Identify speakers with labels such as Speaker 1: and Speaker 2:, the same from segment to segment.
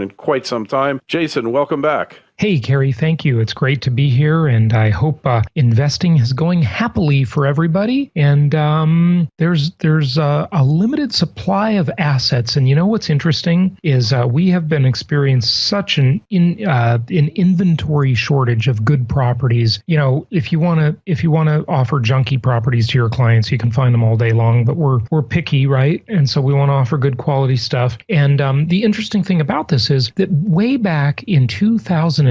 Speaker 1: in quite some time. Jason, welcome back.
Speaker 2: Hey, Gary, thank you. It's great to be here, and I hope investing is going happily for everybody. And there's a limited supply of assets. And you know what's interesting is we have been experiencing such an inventory shortage of good properties. You know, if you want to offer junky properties to your clients, you can find them all day long. But we're picky, right? And so we want to offer good quality stuff. And the interesting thing about this is that way back in 2004,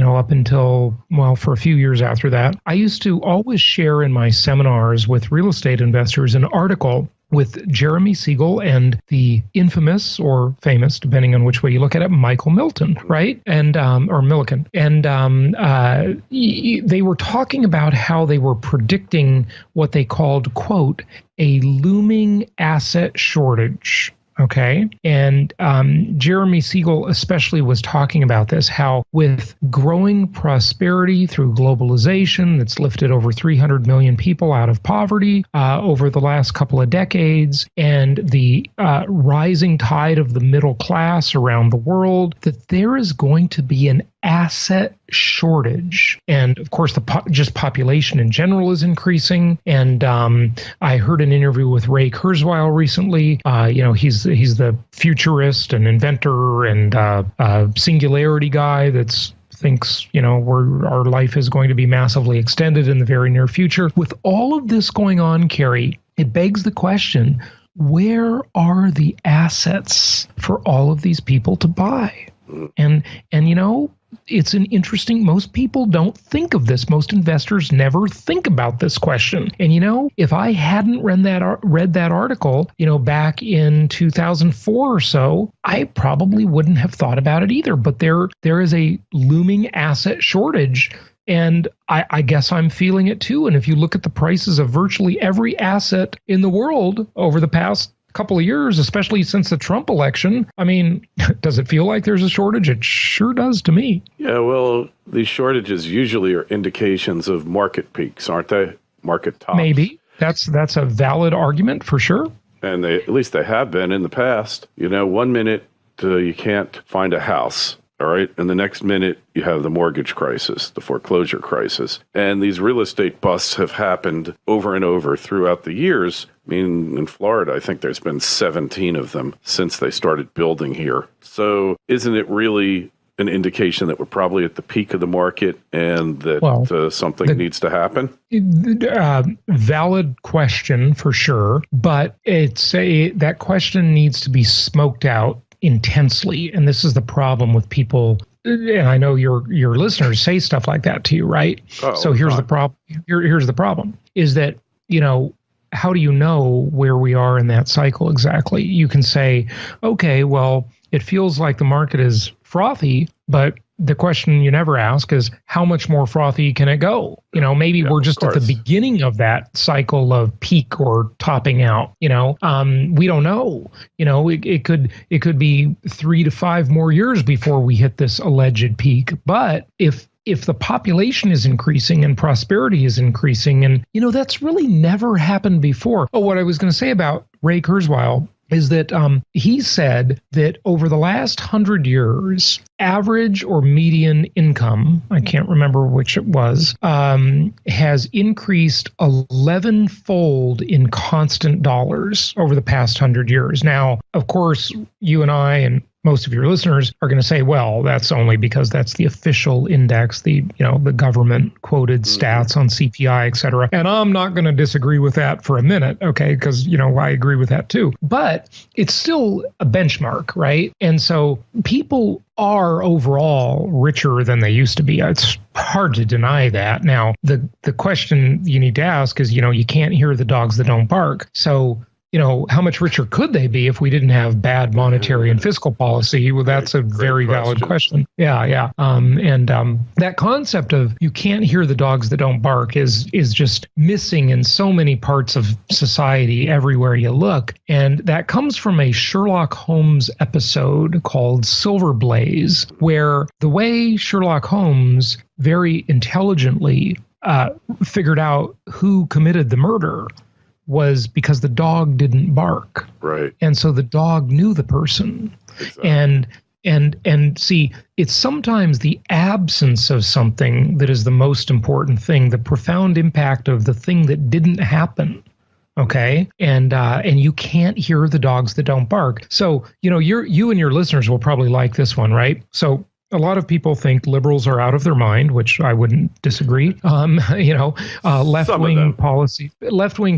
Speaker 2: up until, for a few years after that, I used to always share in my seminars with real estate investors an article with Jeremy Siegel and the infamous or famous, depending on which way you look at it, Michael Milton, right? And or Milliken. And they were talking about how they were predicting what they called, quote, a looming asset shortage. Okay. And Jeremy Siegel especially was talking about this, how with growing prosperity through globalization that's lifted over 300 million people out of poverty over the last couple of decades, and the rising tide of the middle class around the world, that there is going to be an asset shortage. And of course, just population in general is increasing. And I heard an interview with Ray Kurzweil recently. He's the futurist and inventor and singularity guy that's thinks, our life is going to be massively extended in the very near future. With all of this going on, Carrie, it begs the question, where are the assets for all of these people to buy? And it's an interesting, most people don't think of this. Most investors never think about this question. And, if I hadn't read that article, back in 2004 or so, I probably wouldn't have thought about it either. But there is a looming asset shortage. And I guess I'm feeling it too. And if you look at the prices of virtually every asset in the world over the past couple of years, especially since the Trump election, I mean, does it feel like there's a shortage? It sure does to me. Yeah, well, these shortages usually are indications of market peaks, aren't they? Market tops. Maybe. That's a valid argument for sure. And at least they have been in the past. 1 minute you can't find a house. All right. And the next minute, you have the mortgage crisis, the foreclosure crisis. And these real estate busts have happened over and over throughout the years. I mean, in Florida, I think there's been 17 of them since they started building here. So isn't it really an indication that we're probably at the peak of the market and that something needs to happen? Valid question for sure. But that question needs to be smoked out intensely. And this is the problem with people. And I know your listeners say stuff like that to you, right? So here's the problem. Here's the problem is that, how do you know where we are in that cycle exactly? You can say, okay, well, it feels like the market is frothy, but the question you never ask is how much more frothy can it go? Maybe we're just at the beginning of that cycle of peak or topping out. We don't know. It could be 3 to 5 more years before we hit this alleged peak. But if the population is increasing and prosperity is increasing, and that's really never happened before. Oh, what I was going to say about Ray Kurzweil is that he said that over the last 100 years, average or median income, I can't remember which it was, has increased 11-fold in constant dollars over the past 100 years. Now, of course, you and I and most of your listeners are going to say, well, that's only because that's the official index, the government quoted stats on CPI, et cetera. And I'm not going to disagree with that for a minute, okay, because, I agree with that too. But it's still a benchmark, right? And so people are overall richer than they used to be. It's hard to deny that. Now, the question you need to ask is, you can't hear the dogs that don't bark. So how much richer could they be if we didn't have bad monetary and fiscal policy? Well, that's a very valid question. Yeah. That concept of you can't hear the dogs that don't bark is just missing in so many parts of society everywhere you look. And that comes from a Sherlock Holmes episode called Silver Blaze, where the way Sherlock Holmes very intelligently figured out who committed the murder was because the dog didn't bark.
Speaker 1: Right.
Speaker 2: And so the dog knew the person.
Speaker 1: Exactly.
Speaker 2: And see, it's sometimes the absence of something that is the most important thing, the profound impact of the thing that didn't happen. Okay. And you can't hear the dogs that don't bark. So, you and your listeners will probably like this one, right? So a lot of people think liberals are out of their mind, which I wouldn't disagree. Left-wing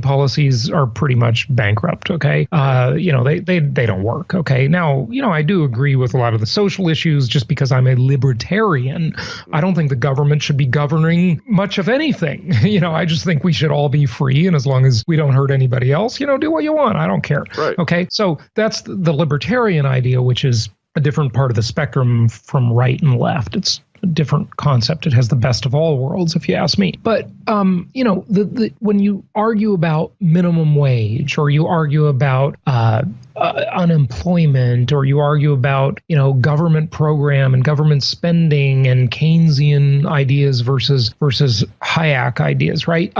Speaker 2: policies are pretty much bankrupt. Okay. They don't work. Okay. Now, I do agree with a lot of the social issues just because I'm a libertarian. I don't think the government should be governing much of anything. I just think we should all be free. And as long as we don't hurt anybody else, do what you want. I don't care.
Speaker 1: Right.
Speaker 2: Okay. So that's the libertarian idea, which is a different part of the spectrum from right and left. It's a different concept. It has the best of all worlds, if you ask me. But, when you argue about minimum wage, or you argue about unemployment, or you argue about, government program and government spending and Keynesian ideas versus Hayek ideas, right?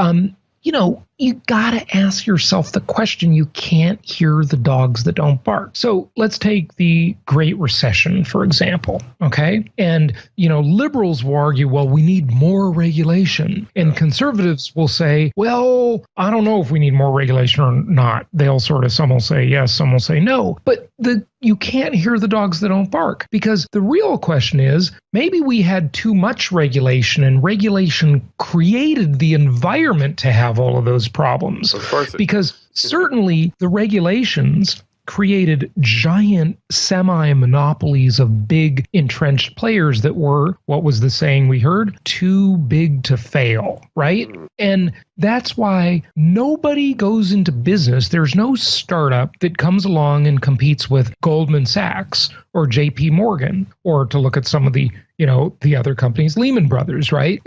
Speaker 2: You got to ask yourself the question. You can't hear the dogs that don't bark. So let's take the Great Recession, for example. Okay. And, liberals will argue, well, we need more regulation. And conservatives will say, well, I don't know if we need more regulation or not. Some will say yes, some will say no. But you can't hear the dogs that don't bark, because the real question is, maybe we had too much regulation, and regulation created the environment to have all of those problems.
Speaker 1: Of course.
Speaker 2: Because certainly the regulations created giant semi-monopolies of big entrenched players that were, what was the saying we heard? Too big to fail, right? And that's why nobody goes into business. There's no startup that comes along and competes with Goldman Sachs or JP Morgan, or to look at some of the other companies, Lehman Brothers, right?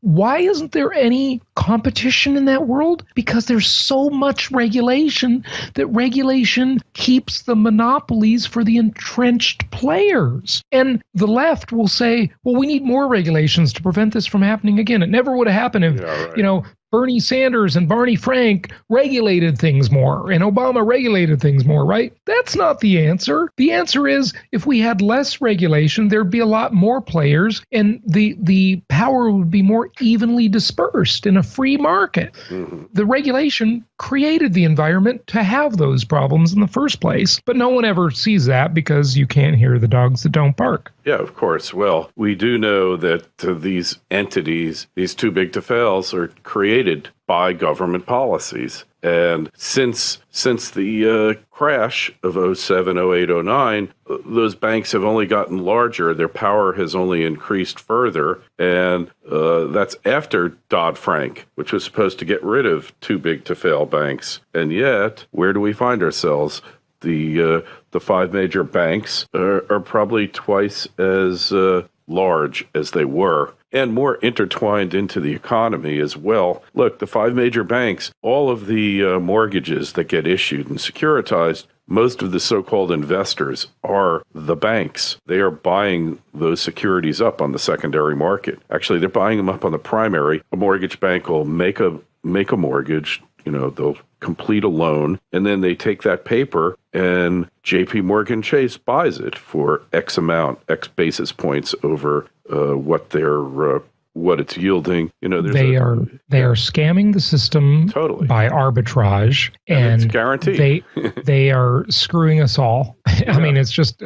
Speaker 2: Why isn't there any competition in that world? Because there's so much regulation that regulation keeps the monopolies for the entrenched players. And the left will say, well, we need more regulations to prevent this from happening again. It never would have happened if, Bernie Sanders and Barney Frank regulated things more and Obama regulated things more, right? That's not the answer. The answer is, if we had less regulation, there'd be a lot more players, and the power would be more evenly dispersed in a free market. Mm-hmm. The regulation created the environment to have those problems in the first place, but no one ever sees that because you can't hear the dogs that don't bark.
Speaker 1: Yeah, of course. Well, we do know that these entities, these too big to fails, are created by government policies. And since the crash of 07, 08, 09, those banks have only gotten larger. Their power has only increased further. And that's after Dodd-Frank, which was supposed to get rid of too big to fail banks. And yet, where do we find ourselves? The five major banks are probably twice as large as they were, and more intertwined into the economy as well. Look, the five major banks, all of the mortgages that get issued and securitized, most of the so-called investors are the banks. They are buying those securities up on the secondary market. Actually, they're buying them up on the primary. A mortgage bank will make a mortgage. They'll complete a loan, and then they take that paper, and JP Morgan Chase buys it for X amount, X basis points over what it's yielding. They are scamming the system totally
Speaker 2: by arbitrage, and
Speaker 1: it's guaranteed.
Speaker 2: they are screwing us all. I mean, it's just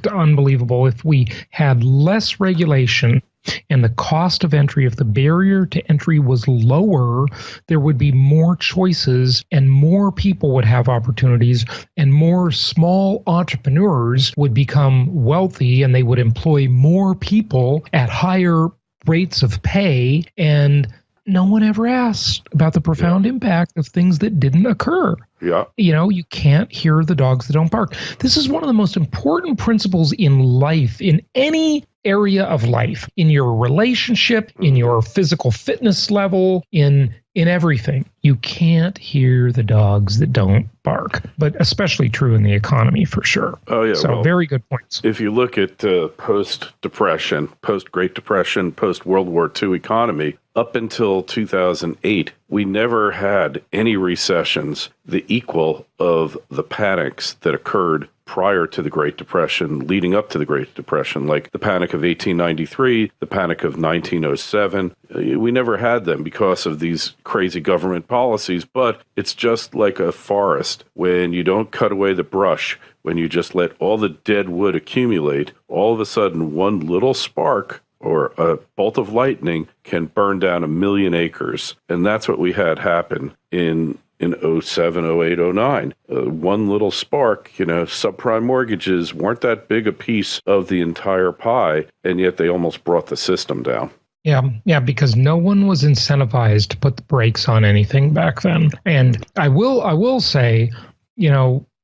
Speaker 2: unbelievable. If we had less regulation and the cost of entry, if the barrier to entry was lower, there would be more choices and more people would have opportunities, and more small entrepreneurs would become wealthy, and they would employ more people at higher rates of pay. And no one ever asked about the profound impact of things that didn't occur.
Speaker 1: Yeah.
Speaker 2: You can't hear the dogs that don't bark. This is one of the most important principles in life, in any area of life, in your relationship, in your physical fitness level, in everything. You can't hear the dogs that don't bark, but especially true in the economy for sure.
Speaker 1: Oh, yeah.
Speaker 2: So very good points.
Speaker 1: If you look at post-Depression, post-Great Depression, post-World War II economy, up until 2008, we never had any recessions the equal of the panics that occurred prior to the Great Depression, leading up to the Great Depression, like the Panic of 1893, the Panic of 1907. We never had them because of these crazy government policies, but it's just like a forest. When you don't cut away the brush, when you just let all the dead wood accumulate, all of a sudden one little spark or a bolt of lightning can burn down 1 million acres. And that's what we had happen in 07, 08, 09. One little spark, subprime mortgages weren't that big a piece of the entire pie, and yet they almost brought the system down.
Speaker 2: Yeah, because no one was incentivized to put the brakes on anything back then. And I will say,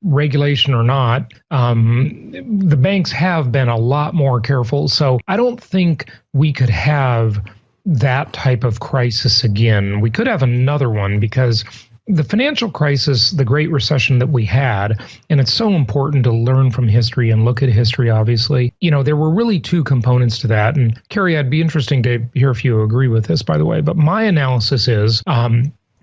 Speaker 2: regulation or not, the banks have been a lot more careful. So I don't think we could have that type of crisis again. We could have another one because the financial crisis, the Great Recession that we had, and it's so important to learn from history and look at history, obviously, there were really two components to that. And Carrie, I'd be interesting to hear if you agree with this, by the way, but my analysis is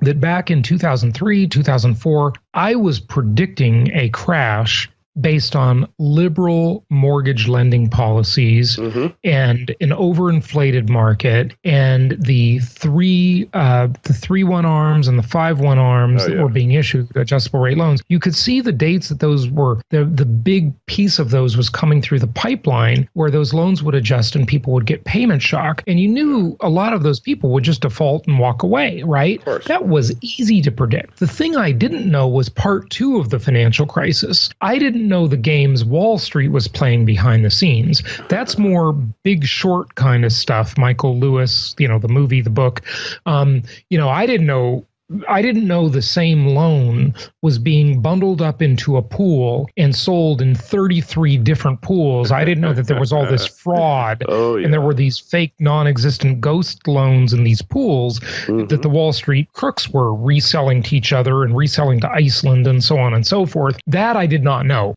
Speaker 2: that back in 2003, 2004, I was predicting a crash based on liberal mortgage lending policies and an overinflated market and the three 1 arms and the 5 1 arms that were being issued, adjustable rate loans. You could see the dates that those were, the big piece of those was coming through the pipeline where those loans would adjust and people would get payment shock. And you knew a lot of those people would just default and walk away, right? That was easy to predict. The thing I didn't know was part 2 of the financial crisis. I didn't know the games Wall Street was playing behind the scenes. That's more Big Short kind of stuff. Michael Lewis, the movie, the book. I didn't know the same loan was being bundled up into a pool and sold in 33 different pools. I didn't know that there was all this fraud and there were these fake non-existent ghost loans in these pools that the Wall Street crooks were reselling to each other and reselling to Iceland and so on and so forth. That I did not know.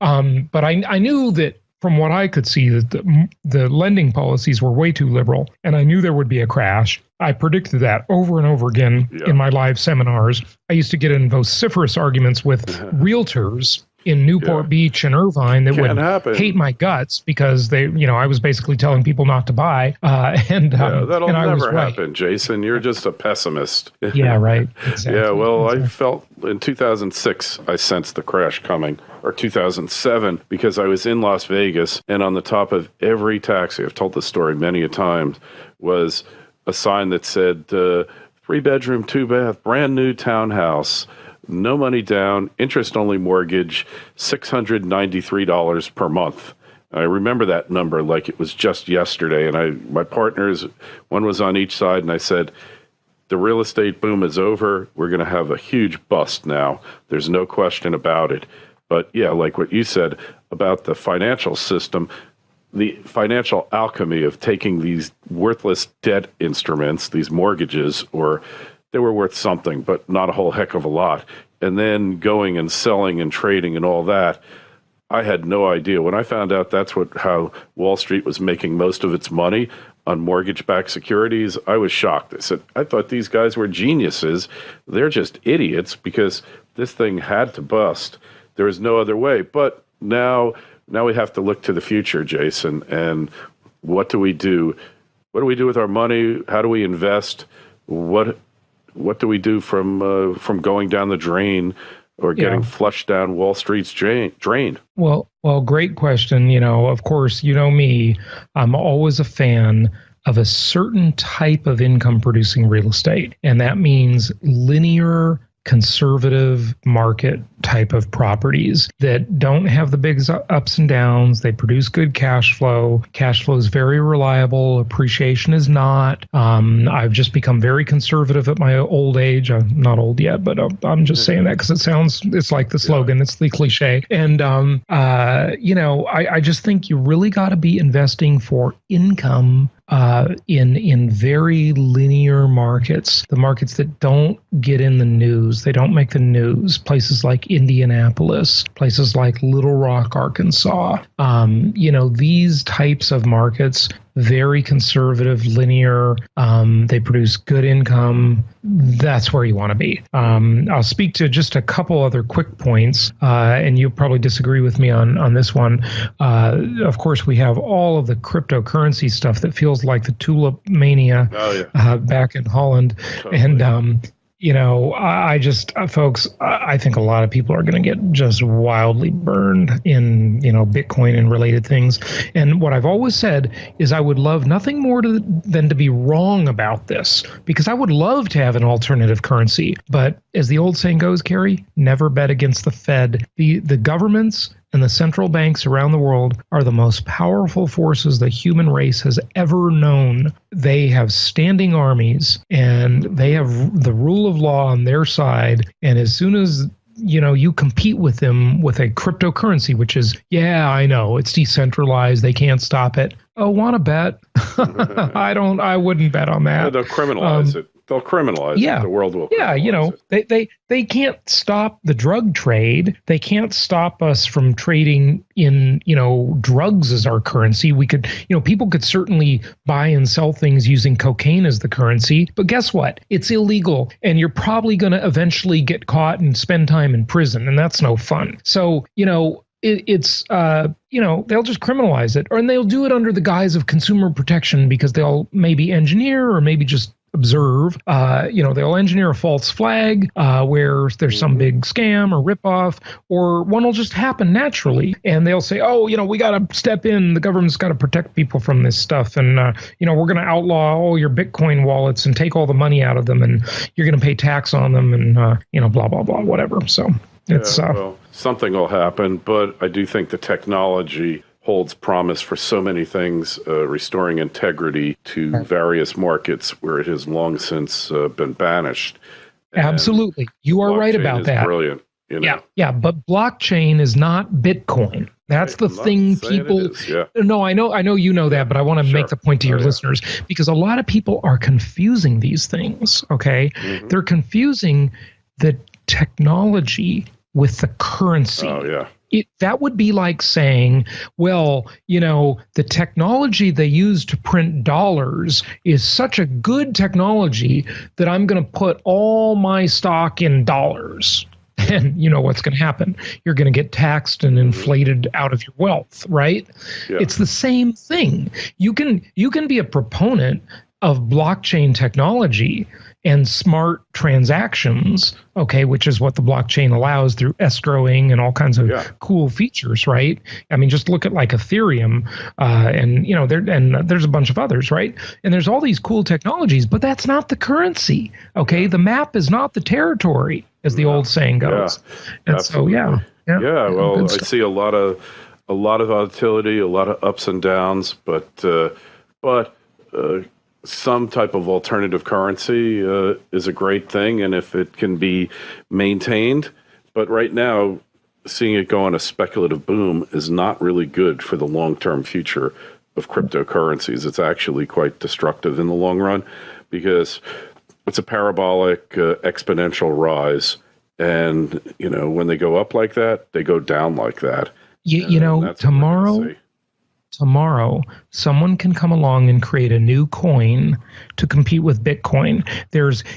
Speaker 2: But I knew that from what I could see, that the lending policies were way too liberal, and I knew there would be a crash. I predicted that over and over again in my live seminars. I used to get in vociferous arguments with realtors in Newport Beach and Irvine that would hate my guts because I was basically telling people not to buy.
Speaker 1: That'll
Speaker 2: and I
Speaker 1: never
Speaker 2: was
Speaker 1: happen,
Speaker 2: right.
Speaker 1: Jason. You're just a pessimist.
Speaker 2: Yeah, right. Exactly.
Speaker 1: Yeah, well, I felt in 2006, I sensed the crash coming, or 2007, because I was in Las Vegas, and on the top of every taxi, I've told this story many a time, was a sign that said, 3-bedroom, 2-bath, brand new townhouse, no money down, interest-only mortgage, $693 per month. I remember that number like it was just yesterday, and my partners, one was on each side, and I said, the real estate boom is over. We're going to have a huge bust now. There's no question about it. But yeah, like what you said about the financial system, the financial alchemy of taking these worthless debt instruments, these mortgages, or they were worth something, but not a whole heck of a lot, and then going and selling and trading and all that. I had no idea. When I found out that's how Wall Street was making most of its money on mortgage-backed securities, I was shocked. I said, I thought these guys were geniuses. They're just idiots because this thing had to bust. There was no other way. But now we have to look to the future, Jason, and what do we do? What do we do with our money? How do we invest? What do we do from going down the drain or getting flushed down Wall Street's drain? Well,
Speaker 2: great question. Of course, me, I'm always a fan of a certain type of income producing real estate. And that means linear, conservative market type of properties that don't have the big ups and downs. They produce good cash flow. Cash flow is very reliable. Appreciation is not. I've just become very conservative at my old age. I'm not old yet, but I'm just saying that because it's like the slogan. It's the cliche. And, I just think you really got to be investing for income in very linear markets, the markets that don't get in the news. They don't make the news. Places like Indianapolis, places like Little Rock, Arkansas. These types of markets, very conservative, linear. They produce good income. That's where you want to be. I'll speak to just a couple other quick points, and you'll probably disagree with me on this one. Of course, we have all of the cryptocurrency stuff that feels like the tulip mania back in Holland. Totally. And folks, I think a lot of people are going to get just wildly burned in, Bitcoin and related things. And what I've always said is I would love nothing more than to be wrong about this, because I would love to have an alternative currency. But as the old saying goes, Carrie, never bet against the Fed. The governments and the central banks around the world are the most powerful forces the human race has ever known. They have standing armies, and they have the rule of law on their side. And as soon as you compete with them with a cryptocurrency, which is, I know it's decentralized, they can't stop it. Oh, want to bet? I wouldn't bet on that.
Speaker 1: They'll criminalize it. They'll criminalize it. The world will criminalize
Speaker 2: it. They can't stop the drug trade. They can't stop us from trading in, drugs as our currency. We could, people could certainly buy and sell things using cocaine as the currency. But guess what? It's illegal. And you're probably going to eventually get caught and spend time in prison. And that's no fun. So, they'll just criminalize it, and they'll do it under the guise of consumer protection, because they'll maybe engineer or maybe just observe. They'll engineer a false flag where there's some big scam or ripoff, or one will just happen naturally. And they'll say, we got to step in. The government's got to protect people from this stuff. And, we're going to outlaw all your Bitcoin wallets and take all the money out of them. And you're going to pay tax on them and, blah, blah, blah, whatever. So it's
Speaker 1: something will happen. But I do think the technology holds promise for so many things, restoring integrity to various markets where it has long since been banished. And
Speaker 2: absolutely. You are right about that.
Speaker 1: Brilliant.
Speaker 2: Yeah. But blockchain is not Bitcoin. That's the thing people. No, I know you know that, but I want to make the point to your listeners, because a lot of people are confusing these things. Okay, they're confusing the technology with the currency.
Speaker 1: Oh yeah.
Speaker 2: That would be like saying, well, the technology they use to print dollars is such a good technology that I'm going to put all my stock in dollars. And you know what's going to happen. You're going to get taxed and inflated out of your wealth, right? Yeah. It's the same thing. You can be a proponent of blockchain technology and smart transactions, which is what the blockchain allows through escrowing and all kinds of cool features, right? I mean, just look at like Ethereum, and there's a bunch of others, right? And there's all these cool technologies, but that's not the currency, okay? The map is not the territory, as the old saying goes. And
Speaker 1: absolutely. Well, I see a lot of volatility, a lot of ups and downs, but some type of alternative currency is a great thing, and if it can be maintained. But right now, seeing it go on a speculative boom is not really good for the long-term future of cryptocurrencies. It's actually quite destructive in the long run, because it's a parabolic, exponential rise. And, when they go up like that, they go down like that.
Speaker 2: Tomorrow, someone can come along and create a new coin to compete with Bitcoin.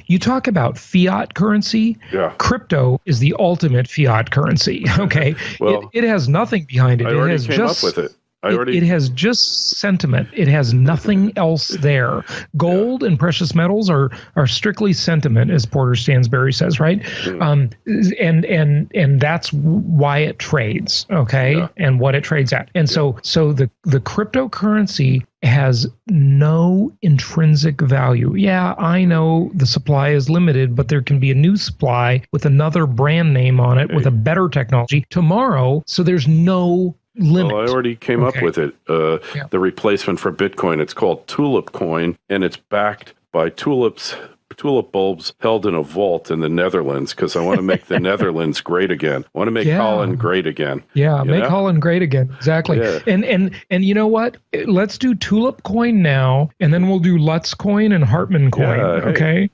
Speaker 2: You talk about fiat currency. Yeah. Crypto is the ultimate fiat currency. Okay. Well, it has nothing behind it.
Speaker 1: I already came up with it.
Speaker 2: It has just sentiment. It has nothing else there. Gold and precious metals are strictly sentiment, as Porter Stansberry says, right? And that's why it trades, and what it trades at. And so the cryptocurrency has no intrinsic value. Yeah, I know the supply is limited, but there can be a new supply with another brand name on it with a better technology tomorrow. So there's no limit.
Speaker 1: Well, I already came up with it. The replacement for Bitcoin, it's called Tulip Coin, and it's backed by tulip bulbs held in a vault in the Netherlands, because I want to make the Netherlands great again. I want to make Holland great again.
Speaker 2: Yeah, Holland great again. Exactly. Yeah. And you know what? Let's do Tulip Coin now, and then we'll do Lutz Coin and HARTMAN Coin. Okay.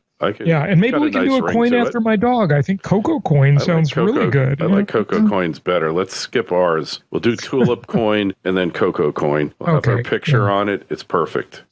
Speaker 2: Yeah, and maybe
Speaker 1: got
Speaker 2: we can
Speaker 1: nice
Speaker 2: do a
Speaker 1: ring
Speaker 2: coin
Speaker 1: to
Speaker 2: after
Speaker 1: it.
Speaker 2: my dog. I think Coco coin
Speaker 1: I like
Speaker 2: sounds really good.
Speaker 1: I like Coco coins better. Let's skip ours. We'll do tulip coin and then Coco coin. We'll have our
Speaker 2: Okay,
Speaker 1: picture
Speaker 2: yeah.
Speaker 1: on it. It's perfect.